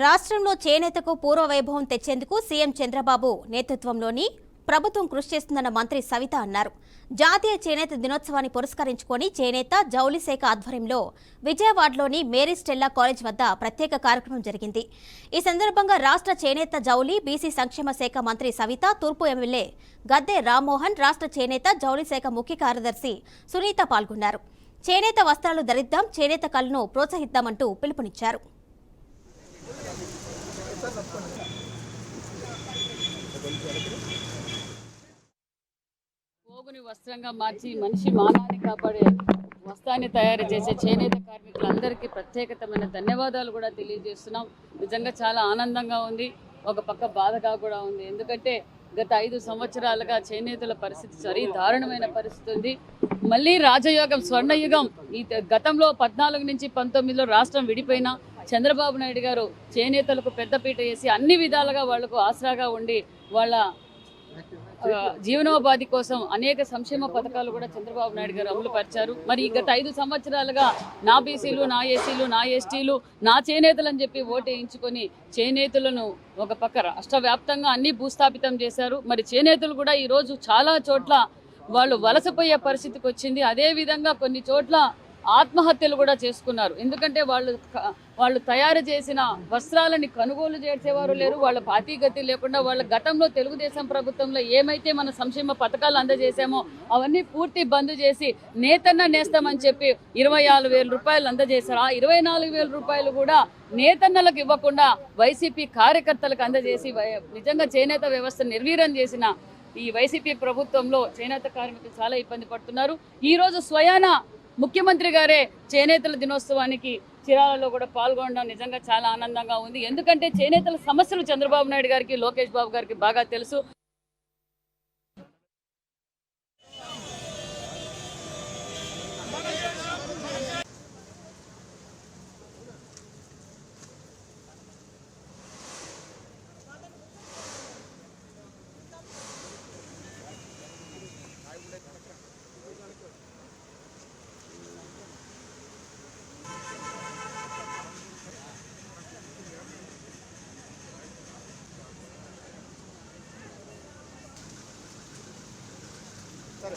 రాష్ట్రంలో చేనేతకు పూర్వ వైభవం తెచ్చేందుకు సీఎం చంద్రబాబు నేతృత్వంలోని ప్రభుత్వం కృషి చేస్తుందన్న మంత్రి సవిత అన్నారు. జాతీయ చేనేత దినోత్సవాన్ని పురస్కరించుకొని చేనేత జౌళి శాఖ ఆధ్వర్యంలో విజయవాడలోని మేరీ స్టెల్లా కాలేజ్ వద్ద ప్రత్యేక కార్యక్రమం జరిగింది. ఈ సందర్భంగా రాష్ట్ర చేనేత జౌళి బీసీ సంక్షేమ శాఖ మంత్రి సవిత, తూర్పు ఎమ్మెల్యే గద్దె రామ్మోహన్, రాష్ట్ర చేనేత జౌళి శాఖ ముఖ్య కార్యదర్శి సునీత పాల్గొన్నారు. చేనేత వస్త్రాలు ధరిద్దాం, చేనేత కళను ప్రోత్సహిద్దామంటూ పిలుపునిచ్చారు. పోగుని వస్త్రంగా మార్చి మనిషి మానాన్ని కాపాడే వస్త్రాన్ని తయారు చేసే చేనేత కార్మికులందరికీ ప్రత్యేకమైన ధన్యవాదాలు కూడా తెలియజేస్తున్నాం. నిజంగా చాలా ఆనందంగా ఉంది, ఒక పక్క బాధగా కూడా ఉంది. ఎందుకంటే గత 5 సంవత్సరాలుగా చేనేతల పరిస్థితి సరి దారుణమైన పరిస్థితి ఉంది. మళ్ళీ రాజయోగం, స్వర్ణయుగం ఈ గతంలో 14 నుంచి 19లో రాష్ట్రం విడిపోయినా చంద్రబాబు నాయుడు గారు చేనేతలకు పెద్దపీట వేసి అన్ని విధాలుగా వాళ్లకు ఆసరాగా ఉండి వాళ్ళ జీవనోపాధి కోసం అనేక సంక్షేమ పథకాలు కూడా చంద్రబాబు నాయుడు గారు అమలు పరిచారు. మరి గత 5 సంవత్సరాలుగా నా బీసీలు, నా ఎస్సీలు, నా ఎస్టీలు, నా చేనేతలు అని చెప్పి ఓటేయించుకొని చేనేతలను ఒక పక్క రాష్ట్ర వ్యాప్తంగా అన్ని భూస్థాపితం చేశారు. మరి చేనేతలు కూడా ఈరోజు చాలా చోట్ల వాళ్ళు వలసపోయే పరిస్థితికి వచ్చింది. అదేవిధంగా కొన్ని చోట్ల ఆత్మహత్యలు కూడా చేసుకున్నారు. ఎందుకంటే వాళ్ళు తయారు చేసిన వస్త్రాలని కొనుగోలు చేసేవారు లేరు, వాళ్ళ పాతిగతి లేకుండా వాళ్ళ గతంలో తెలుగుదేశం ప్రభుత్వంలో ఏమైతే మన సంక్షేమ పథకాలు అందజేశామో అవన్నీ పూర్తి బంద్ చేసి నేస్తామని చెప్పి 24,000 రూపాయలు అందజేశారు. ఆ 24,000 రూపాయలు కూడా నేతన్నలకు ఇవ్వకుండా వైసీపీ కార్యకర్తలకు అందజేసి నిజంగా చేనేత వ్యవస్థ నిర్వీర్యం చేసిన ఈ వైసీపీ ప్రభుత్వంలో చేనేత కార్మికులు చాలా ఇబ్బంది పడుతున్నారు. ఈరోజు స్వయాన ముఖ్యమంత్రి గారే చేనేతల దినోత్సవానికి చీరాలలో కూడా పాల్గొనడం నిజంగా చాలా ఆనందంగా ఉంది. ఎందుకంటే చేనేతల సమస్యలు చంద్రబాబు నాయుడు గారికి, లోకేష్ బాబు గారికి బాగా తెలుసు. సరే